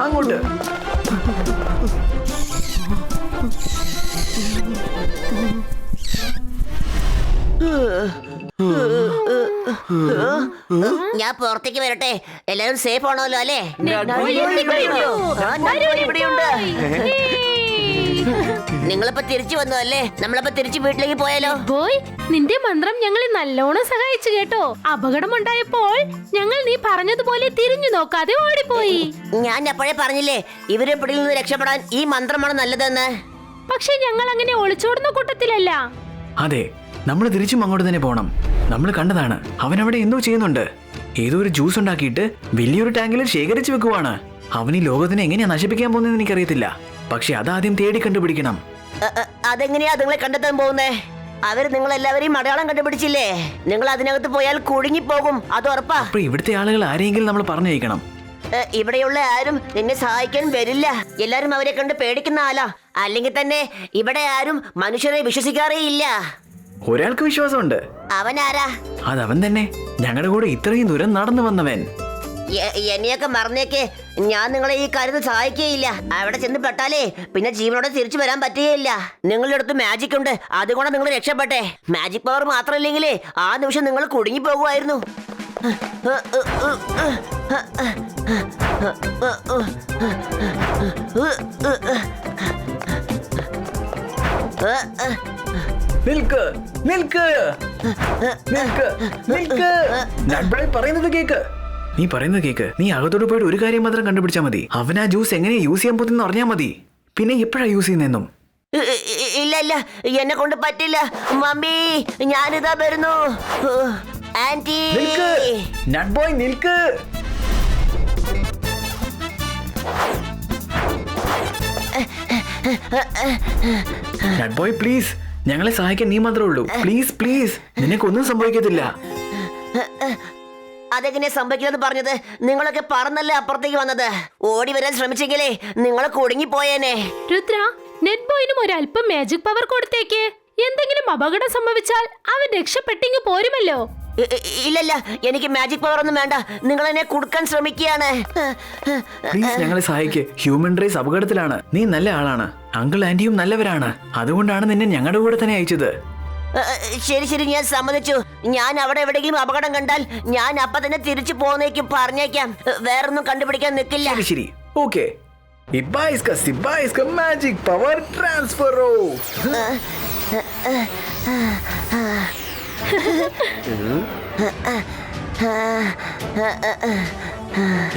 അങ്ങോട്ട്. ഞാൻ പുറത്തേക്ക് വരട്ടെ. എല്ലാരും സേഫ് ആണല്ലോ അല്ലേ? നിങ്ങളിപ്പോ തിരിച്ചു വന്നു അല്ലേ? നമ്മളിപ്പോ തിരിച്ചു വീട്ടിലേക്ക് പോയാലോ? ബോയ്, നിന്റെ മന്ത്രം ഞങ്ങളെ നല്ലോണം സഹായിച്ചു കേട്ടോ. അപകടമുണ്ടായപ്പോൾ ഞങ്ങൾ നീ പറഞ്ഞതുപോലെ തിരിഞ്ഞു നോക്കാതെ ഓടിപ്പോയി. ഞാൻ അപ്പോഴേ പറഞ്ഞില്ലേ ഇവരെ പിടിയിൽ നിന്ന് രക്ഷപ്പെടാൻ ഈ മന്ത്രമാണ് നല്ലതെന്ന്. പക്ഷെ ഞങ്ങൾ അങ്ങനെ ഒളിച്ചോടുന്ന കൂട്ടത്തിലല്ല. അതെ, നമ്മൾ തിരിച്ചും അങ്ങോട്ട് തന്നെ പോണം. നമ്മൾ കണ്ടതാണ്, അവനവിടെ എന്തോ ചെയ്യുന്നുണ്ട്. ഏതോ ഒരു ജ്യൂസ് ഉണ്ടാക്കിയിട്ട് വലിയൊരു ടാങ്കിൽ ശേഖരിച്ചു വെക്കുവാണ്. അവൻ ഈ ലോകത്തിനെ എങ്ങനെയാ നശിപ്പിക്കാൻ പോകുന്നതെന്ന് എനിക്കറിയത്തില്ല. പക്ഷെ അതാദ്യം തേടി കണ്ടുപിടിക്കണം. അതെങ്ങനെയാ നിങ്ങളെ കണ്ടെത്താൻ പോകുന്നേ? അവര് നിങ്ങളെല്ലാവരെയും അടയാളം കണ്ടുപിടിച്ചില്ലേ? നിങ്ങൾ അതിനകത്ത് പോയാൽ കുടുങ്ങിപ്പോകും, അത് ഉറപ്പാ. അപ്പൊ ഇവിടുത്തെ ആളുകൾ ആരെങ്കിലും നമ്മൾ പറഞ്ഞയക്കണം. ഇവിടെയുള്ള ആരും നിന്നെ സഹായിക്കാൻ വരില്ല. എല്ലാരും അവരെ കണ്ട് പേടിക്കുന്ന ആളാ. അല്ലെങ്കിൽ തന്നെ ഇവിടെ ആരും മനുഷ്യരെ വിശ്വസിക്കാറേ ഇല്ല. ഒരാൾക്ക് വിശ്വാസമുണ്ട്. അവനാരാ? അതവൻ തന്നെ, ഞങ്ങളുടെ കൂടെ ഇത്രയും ദൂരം നടന്നു വന്നവൻ. എന്നെയൊക്കെ മറന്നേക്ക്. ഞാൻ നിങ്ങളെ ഈ കാര്യത്തിൽ സഹായിക്കുകയില്ല. അവിടെ ചെന്ന് പെട്ടാലേ പിന്നെ ജീവനോടെ തിരിച്ചു വരാൻ പറ്റുകയില്ല. നിങ്ങളുടെ അടുത്ത് മാജിക് ഉണ്ട്, അതുകൊണ്ട് നിങ്ങൾ രക്ഷപ്പെട്ടെ. മാജിക് പവർ മാത്രമില്ലെങ്കിലേ ആ നിമിഷം നിങ്ങൾ കുടുങ്ങി പോകുമായിരുന്നു. നിൽക്ക്, നിൽക്ക്, നിൽക്ക്, നിൽക്ക്. നട്ബോയ് പറയുന്നത് കേക്ക്. നീ പറയുന്നത് കേക്ക്. നീ അകത്തോട്ട് പോയിട്ട് ഒരു കാര്യം മാത്രം കണ്ടുപിടിച്ചാൽ മതി. അവൻ ആ ജ്യൂസ് എങ്ങനെ യൂസ് ചെയ്യാൻ പറ്റുന്ന അറിഞ്ഞാൽ മതി. പിന്നെ എപ്പോഴാ യൂസ് ചെയ്യുന്നെന്നും. ഇല്ല ഇല്ല, എന്നെ കൊണ്ട് പറ്റില്ല. മമ്മി, ഞാനിതാ വരുന്നു. ആന്റി, നിൽക്ക് നട്ബോയ്, നിൽക്ക്. നട്ബോയ് പ്ലീസ്, ഞങ്ങളെ സഹായിക്കാൻ നീ മാത്രമേ ഉള്ളൂ. പ്ലീസ് പ്ലീസ്, നിനക്കൊന്നും സംഭവിക്കത്തില്ല. അതെങ്ങനെ സംഭവിക്കുന്നത് പറഞ്ഞത്? നിങ്ങളൊക്കെ പറന്നല്ലേ അപ്പുറത്തേക്ക് വന്നത്. ഓടി വരാൻ ശ്രമിച്ചെങ്കിലേ നിങ്ങൾ കുടുങ്ങിപ്പോയേനെ. രുദ്ര, നെറ്റ്ബോയിനും ഒരല്പം മാജിക് പവർ കൊടുത്തേക്ക്. എന്തെങ്കിലും അപകടം സംഭവിച്ചാൽ അവൻ രക്ഷപ്പെട്ടെങ്കിൽ പോരുമല്ലോ. ഇല്ലല്ല, എനിക്ക് മാജിക് പവർ ഒന്നും വേണ്ട. നിങ്ങൾ എന്നെ കുടുക്കാൻ ശ്രമിക്കുകയാണ്. പ്ലീസ് ഞങ്ങളെ സഹായിക്ക്. ഹ്യൂമൻ റേസ് അപകടത്തിലാണ്. നീ നല്ല ആളാണ്. അങ്കിൾ ആന്റിയും നല്ലവരാണ്. അതുകൊണ്ടാണ് നിന്നെ ഞങ്ങളുടെ കൂടെ തന്നെ അയച്ചത്. ശരി ശരി, ഞാൻ സമ്മതിച്ചു. ഞാൻ അവിടെ എവിടെയെങ്കിലും അപകടം കണ്ടാൽ ഞാൻ അപ്പൊ തന്നെ തിരിച്ചു പോകുന്നേക്കും പറഞ്ഞേക്കാം. വേറൊന്നും കണ്ടുപിടിക്കാൻ നിൽക്കില്ല. ശരി ശരി, ഓക്കെ. Magic power ട്രാൻസ്ഫറോ.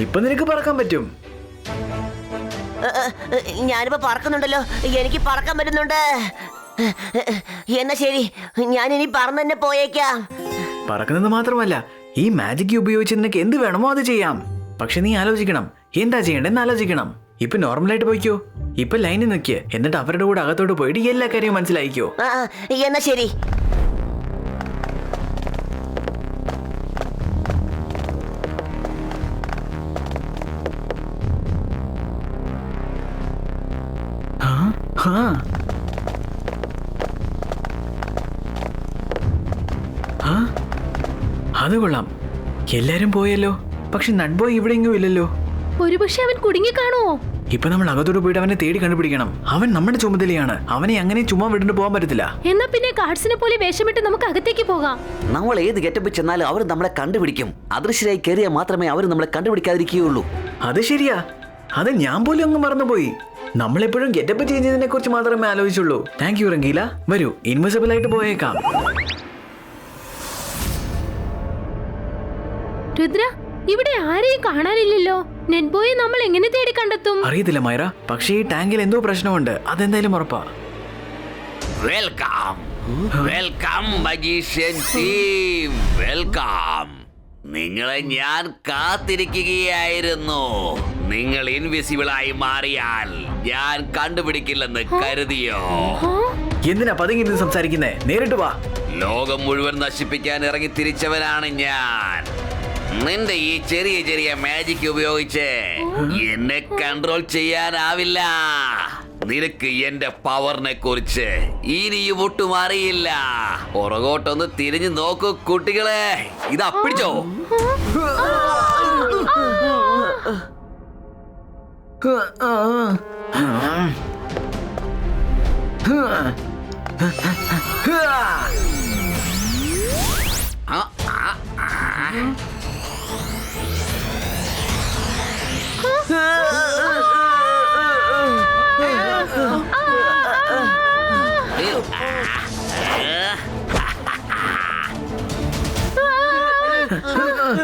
ഇപ്പൊ നിനക്ക് പറക്കാൻ പറ്റും. ഞാനിപ്പോ പറക്കുന്നുണ്ടല്ലോ, എനിക്ക് പറക്കാൻ പറ്റുന്നുണ്ട്. എന്നാ ശരി, ഞാൻ ഇനി പറന്ന് തന്നെ പോയേക്കാം. പറക്കുന്നത് മാത്രമല്ല, ഈ മാജിക് ഉപയോഗിച്ച് നിനക്ക് എന്ത് വേണമോ അത് ചെയ്യാം. പക്ഷെ നീ ആലോചിക്കണം, എന്താ ചെയ്യണ്ടെന്ന് ആലോചിക്കണം. ഇപ്പൊ നോർമലായിട്ട് പോയിക്കോ. ഇപ്പൊ ലൈനിൽ നിൽക്കുക, എന്നിട്ട് അവരുടെ കൂടെ അകത്തോട്ട് പോയിട്ട് എല്ലാ കാര്യവും മനസ്സിലായിക്കോ. എന്നാ ശരി. അത് കൊള്ളാം. എല്ലാരും പോയല്ലോ. പക്ഷെ നട്ബോയ് ഇവിടെ എങ്ങും ഇല്ലല്ലോ. ഒരുപക്ഷെ അവൻ കുടുങ്ങി കാണുമോ? ഇപ്പൊ നമ്മൾ അകത്തോട്ട് പോയിട്ട് അവനെ തേടി കണ്ടുപിടിക്കണം. അവൻ നമ്മുടെ ചുമതലയാണ്. അവനെ അങ്ങനെ ചുമ്മാ വിട്ടിട്ട് പോകാൻ പറ്റത്തില്ല. എന്നാ പിന്നെ ഗാർഡ്സിനെ പോലെ വേഷമിട്ട് നമുക്ക് അകത്തേക്ക് പോകാം. നമ്മൾ ഏത് ഗെറ്റപ്പിൽ ചെന്നാലും അവർ നമ്മളെ കണ്ടുപിടിക്കും. അദൃശ്യരായി കയറിയാൽ മാത്രമേ അവർ നമ്മളെ കണ്ടുപിടിക്കാതിരിക്കുകയുള്ളൂ. അത് ശരിയാ. അത് ഞാൻ പോലും അങ്ങ് മറന്നുപോയി. നമ്മളെപ്പോഴും ഗെറ്റപ്പ് ചെയ്യുന്നതിനെ കുറിച്ച് മാത്രമേ ആലോചിച്ചുള്ളൂ. Thank you Rangeela. വരൂ, ഇൻവിസിബിൾ ആയിട്ട് പോയേക്കാം. രുദ്ര, ഇവിടെ ആരെയും കാണാനില്ലല്ലോ. നെറ്റ്ബോയെ നമ്മൾ എങ്ങനെ തേടി കണ്ടെത്തും? അറിയത്തില്ല മൈറ, പക്ഷേ ഈ ടാങ്കിൽ എന്തോ പ്രശ്നമുണ്ട്. അതെന്തായാലും ഉറപ്പാ. Welcome welcome magician team, welcome. നിങ്ങളെ ഞാൻ കാത്തിരിക്കുകയായിരുന്നു. നിങ്ങൾ ഇൻവിസിബിൾ ആയി മാറിയാൽ ഞാൻ കണ്ടുപിടിക്കില്ലെന്ന് കരുതിയോ? എന്തിനാ പതുങ്ങി സംസാരിക്കുന്നേ? നേരിട്ട് വാ. ലോകം മുഴുവൻ നശിപ്പിക്കാൻ ഇറങ്ങി തിരിച്ചവനാണ് ഞാൻ. നിന്റെ ഈ ചെറിയ ചെറിയ മാജിക് ഉപയോഗിച്ച് എന്നെ കൺട്രോൾ ചെയ്യാനാവില്ല. നിനക്ക് എന്റെ പവറിനെ കുറിച്ച് ഇനിയും ഒട്ടും അറിയില്ല. പുറകോട്ടൊന്ന് തിരിഞ്ഞു നോക്കൂ കുട്ടികളെ. ഇതാ പിടിച്ചോ.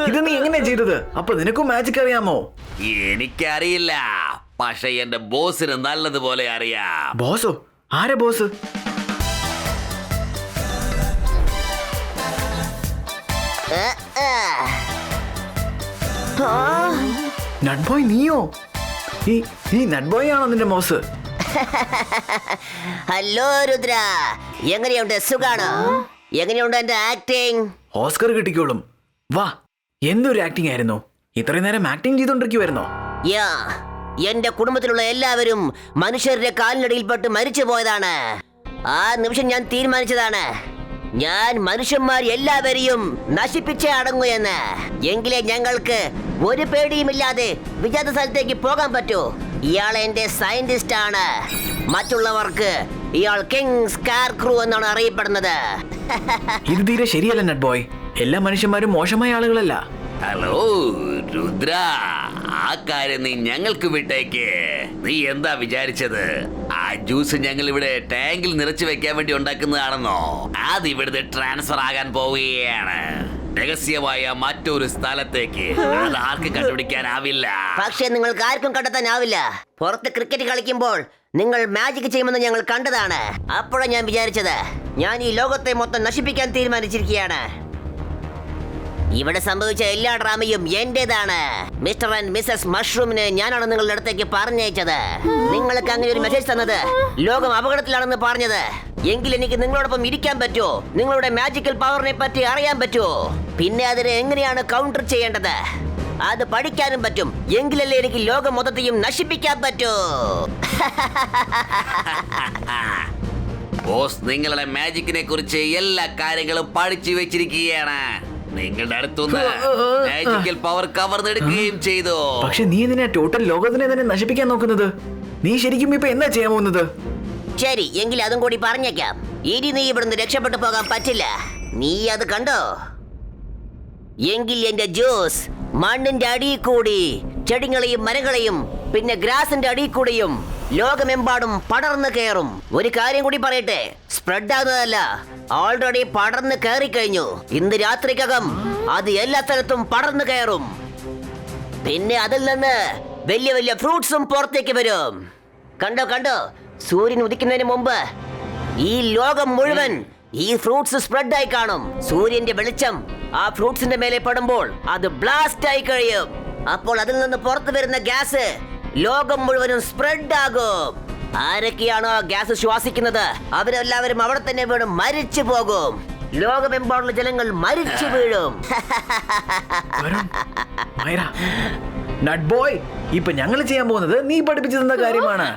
ഇത് നീ എങ്ങനെ ചെയ്തത്? അപ്പൊ നിനക്കും മാജിക് അറിയാമോ? എനിക്കറിയില്ല, പക്ഷെ എന്റെ ബോസിന് നല്ലതുപോലെ അറിയാം. ബോസോ? ആരെ ബോസ്? നട്ബോയ് നീയോ? ഈ നട്ബോയ് ആണോ നിന്റെ ബോസ്? ഹലോ രുദ്ര, എങ്ങനെയുണ്ട്? സുഖാണോ? എങ്ങനെയുണ്ട് എന്റെ ആക്ടിങ്? ഓസ്കർ കിട്ടിക്കോളും. വാ, എന്തൊരു ആക്ടിങ് ആയിരുന്നു. ഇത്രയും നേരം ആക്ടിങ് ചെയ്തോണ്ടിരിക്കുവായിരുന്നോ? യാ, എന്റെ കുടുംബത്തിലുള്ള എല്ലാവരും മനുഷ്യരുടെ കാലിനടിയിൽപ്പെട്ട് മരിച്ചു പോയതാണ്. ആ നിമിഷം ഞാൻ തീരുമാനിച്ചതാണ്, ഞാൻ മനുഷ്യന്മാർ എല്ലാവരെയും നശിപ്പിച്ചേ അടങ്ങൂ എന്ന്. എങ്കിലേ ഞങ്ങൾക്ക് ഒരു പേടിയുമില്ലാതെ വിജാത സ്ഥലത്തേക്ക് പോകാൻ പറ്റൂ. ഇയാൾ എന്റെ സയന്റിസ്റ്റ് ആണ്. മറ്റുള്ളവർക്ക് ഇയാൾ കിങ് സ്കാർക്രൂ എന്നാണ് അറിയപ്പെടുന്നത്. ഇത് തീരെ ശരിയല്ല നട്ബോയ്. എല്ലാ മനുഷ്യന്മാരും മോശമായ ആളുകളല്ല. ഹലോ രുദ്ര, ആ കാര്യം നീ ഞങ്ങൾക്ക് വിട്ടേക്ക്. നീ എന്താ വിചാരിച്ചത്? ആ ജ്യൂസ് ഞങ്ങൾ ഇവിടെ ടാങ്കിൽ നിറച്ചു വെക്കാൻ വേണ്ടി ഉണ്ടാക്കുന്നതാണെന്നോ? അത് ഇവിടുത്തെ ട്രാൻസ്ഫർ ആകാൻ പോവുകയാണ് രഹസ്യമായ മറ്റൊരു സ്ഥലത്തേക്ക്. അത് ആർക്കും കണ്ടുപിടിക്കാനാവില്ല. പക്ഷെ നിങ്ങൾക്ക് ആർക്കും കണ്ടെത്താനാവില്ല. പുറത്ത് ക്രിക്കറ്റ് കളിക്കുമ്പോൾ നിങ്ങൾ മാജിക് ചെയ്യുമെന്ന് ഞങ്ങൾ കണ്ടതാണ്. അപ്പോഴാണ് ഞാൻ വിചാരിച്ചത്, ഞാൻ ഈ ലോകത്തെ മൊത്തം നശിപ്പിക്കാൻ തീരുമാനിച്ചിരിക്കുകയാണ്. ഇവിടെ സംഭവിച്ച എല്ലാ ഡ്രാമയും എന്റേതാണ്. മിസ്റ്റർ ആൻഡ് മിസ്സസ് മഷ്റൂമിന് ഞാനാണ് നിങ്ങളുടെ അടുത്തേക്ക് പറഞ്ഞയച്ചത്. നിങ്ങൾക്ക് അങ്ങനെ ഒരു മെസ്സേജ് തന്നത്, ലോകം അപകടത്തിലാണെന്ന് പറഞ്ഞത്. എങ്കിൽ എനിക്ക് നിങ്ങളോടൊപ്പം ഇരിക്കാൻ പറ്റുമോ? നിങ്ങളുടെ മാജിക്കൽ പവറിനെ പറ്റി അറിയാൻ പറ്റുമോ? പിന്നെ അതിനെ എങ്ങനെയാണ് കൗണ്ടർ ചെയ്യേണ്ടത് അത് പഠിക്കാനും പറ്റും. എങ്കിലല്ലേ എനിക്ക് ലോകം മൊത്തത്തെയും നശിപ്പിക്കാൻ പറ്റൂ. ബോസ് നിങ്ങളുടെ മാജിക്കിനെ കുറിച്ച് എല്ലാ കാര്യങ്ങളും പഠിച്ചു വെച്ചിരിക്കുകയാണ്. നിങ്ങളുടെ അടുത്തുനിന്ന് മാജിക്കൽ പവർ കവർന്നെടുക്കുകയും ചെയ്തു. പക്ഷെ നീ എന്തിനാ ടോട്ടൽ ലോകത്തിനെ തന്നെ നശിപ്പിക്കാൻ നോക്കുന്നത്? നീ ശരിക്കും ഇപ്പൊ എന്താ ചെയ്യാൻ പോകുന്നത്? ശരി, എങ്കിൽ അതും കൂടി പറഞ്ഞേക്കാം. ഇനി നീ ഇവിടുന്ന് രക്ഷപ്പെട്ടു പോകാൻ പറ്റില്ല. നീ അത് കണ്ടോ? എങ്കിൽ എന്റെ ജ്യൂസ് മണ്ണിന്റെ അടിയിൽ കൂടി ചെടികളെയും മരങ്ങളെയും പിന്നെ ഗ്രാസിന്റെ അടിയിൽ കൂടിയും ലോകമെമ്പാടും പടർന്നു കയറും. ഒരു കാര്യം കൂടി പറയട്ടെ, സ്പ്രെഡ് ആകുന്നതല്ല, ഓൾറെഡി പടർന്നു കയറി കഴിഞ്ഞു. ഇന്ന് രാത്രിക്കകം അത് എല്ലാ സ്ഥലത്തും പടർന്നു കയറും. പിന്നെ അതിൽ നിന്ന് വലിയ വലിയ ഫ്രൂട്ട്സും പുറത്തേക്ക് വരും. കണ്ടോ കണ്ടോ, സൂര്യൻ ഉദിക്കുന്നതിന് മുമ്പ് ഈ ലോകം മുഴുവൻ ഈ ഫ്രൂട്ട്സ് സ്പ്രെഡ് ആയി കാണും. സൂര്യന്റെ വെളിച്ചം ആ ഫ്രൂട്ട്സിന്റെ മേലെ പെടുമ്പോൾ അത് ബ്ലാസ്റ്റ് ആയി കഴിയും. അപ്പോൾ അതിൽ നിന്ന് പുറത്തു വരുന്ന ഗ്യാസ് ലോകം മുഴുവനും സ്പ്രെഡ് ആകും. ആരൊക്കെയാണോ ഗ്യാസ് ശ്വാസിക്കുന്നത് അവരെല്ലാവരും അവിടെ തന്നെ വീണും മരിച്ചു പോകും. ലോകമെമ്പാടുള്ള ജനങ്ങൾ മരിച്ചു വീഴും. നട്ട് ബോയ്, ഇപ്പൊ ഞങ്ങൾ ചെയ്യാൻ പോകുന്നത് നീ പഠിപ്പിച്ചു തന്ന കാര്യമാണ്.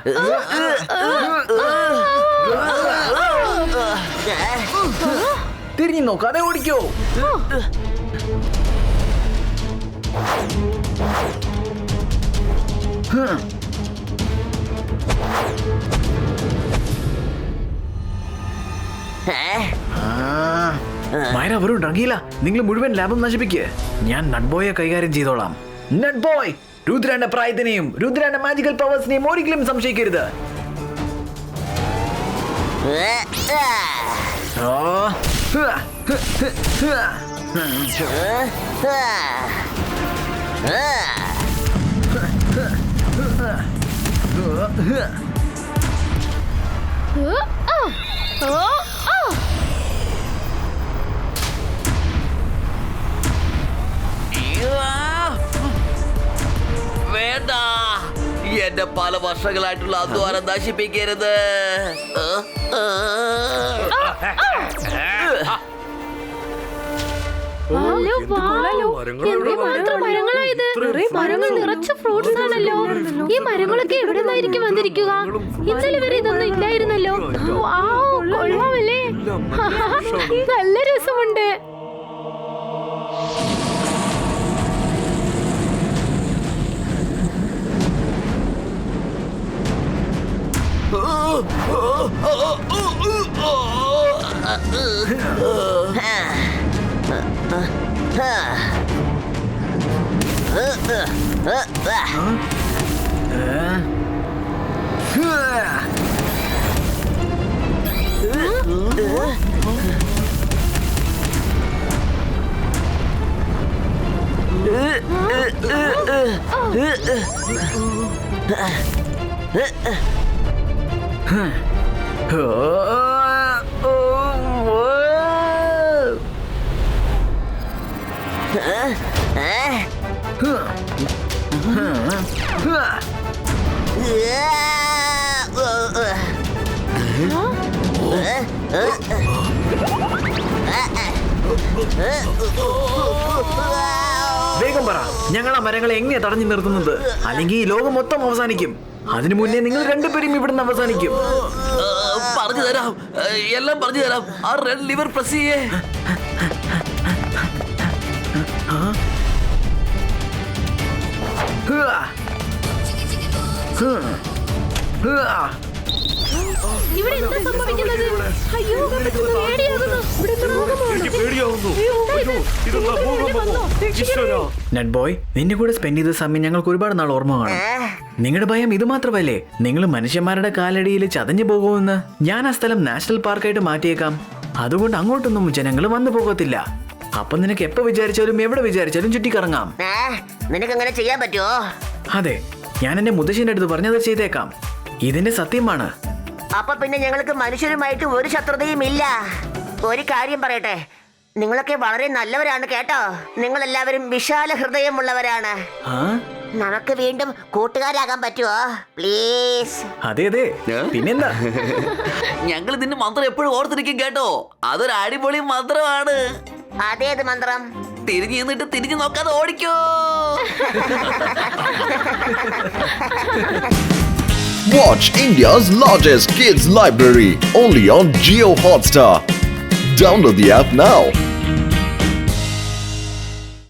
തിരിഞ്ഞു നോക്കാതെ ഓടിക്കോ. മൈര വെറും ഡ്രഗീല, നിങ്ങൾ മുഴുവൻ ലാബും നശിപ്പിക്ക്. ഞാൻ നട്ട് ബോയെ കൈകാര്യം ചെയ്തോളാം. നട്ട് ബോയ്, രുദ്രന്റെ പ്രായത്തിനെയും രുദ്രന്റെ മാജിക്കൽ പവേഴ്സിനെയും ഒരിക്കലും സംശയിക്കരുത്. വേണ്ട, എന്റെ പല വർഷങ്ങളായിട്ടുള്ള അധ്വാനം നശിപ്പിക്കരുത്. മരങ്ങൾ നിറച്ച ഫ്രൂട്ട്സ് ആണല്ലോ. ഈ മരങ്ങളൊക്കെ എവിടെ നിന്നായിരിക്കും വന്നിരിക്കുക? ഇന്നലെ വരെ ഇതൊന്നും ഇല്ലായിരുന്നല്ലോ. കൊള്ളാമല്ലേ? നല്ല രസമുണ്ട്. വേഗം പറ, ഞങ്ങൾ ആ മരങ്ങളെ എങ്ങനെയാ തടഞ്ഞു നിർത്തുന്നത്? അല്ലെങ്കിൽ ഈ ലോകം മൊത്തം അവസാനിക്കും. അതിനു മുന്നേ നിങ്ങൾ രണ്ടുപേരും ഇവിടുന്ന് അവസാനിക്കും. പറഞ്ഞു തരാം, എല്ലാം പറഞ്ഞു തരാം. ആ റെഡ് ലിവർ പ്രസ് ചെയ്യേ. ഇവിടെ എന്താ സംഭവിക്കുന്നത്? അയ്യോ, പേടിയാകുന്നു. നട്ട് ബോയ്, നിന്റെ കൂടെ സ്പെൻഡ് ചെയ്ത സമയം ഞങ്ങൾക്ക് ഒരുപാട് നാൾ ഓർമ്മ കാണും. നിങ്ങളുടെ ഭയം ഇത് മാത്രമല്ലേ, നിങ്ങൾ മനുഷ്യന്മാരുടെ കാലടിയിൽ ചതഞ്ഞു പോകുമെന്ന്? ഞാൻ ആ സ്ഥലം നാഷണൽ പാർക്കായിട്ട് മാറ്റിയേക്കാം. അതുകൊണ്ട് അങ്ങോട്ടൊന്നും ജനങ്ങൾ വന്നു പോകത്തില്ല. അപ്പൊ നിനക്ക് എപ്പോ വിചാരിച്ചാലും എവിടെ വിചാരിച്ചാലും ചുറ്റിക്കറങ്ങാം. നിനക്ക് അങ്ങനെ ചെയ്യാൻ പറ്റുമോ? അതെ, ഞാൻ എന്റെ മുത്തശ്ശിന്റെ അടുത്ത് പറഞ്ഞത് ചെയ്തേക്കാം. ഇതിന്റെ സത്യമാണ്. അപ്പൊ പിന്നെ ഞങ്ങൾക്ക് മനുഷ്യരുമായിട്ട് ഒരു ശത്രുതയും ഇല്ല. ഒരു കാര്യം പറയട്ടെ, നിങ്ങളൊക്കെ വളരെ നല്ലവരാണ് കേട്ടോ. നിങ്ങൾ എല്ലാവരും വിശാല ഹൃദയമുള്ളവരാണ്. നമുക്ക് വീണ്ടും കൂട്ടുകാരാകാൻ പറ്റുമോ പ്ലീസ്? അതെ അതെ, പിന്നെന്താ? ഞങ്ങൾ ഇതിന്റെ മന്ത്രം എപ്പോഴും ഓർത്തിരിക്കും കേട്ടോ. അതൊരു അടിപൊളി മന്ത്രമാണ്. അതേത് മന്ത്രം? തിരിഞ്ഞു നിന്നിട്ട് തിരിഞ്ഞു നോക്കാതെ ഓടിക്കോ. Watch India's largest kids library only on Jio Hotstar. Download the app now.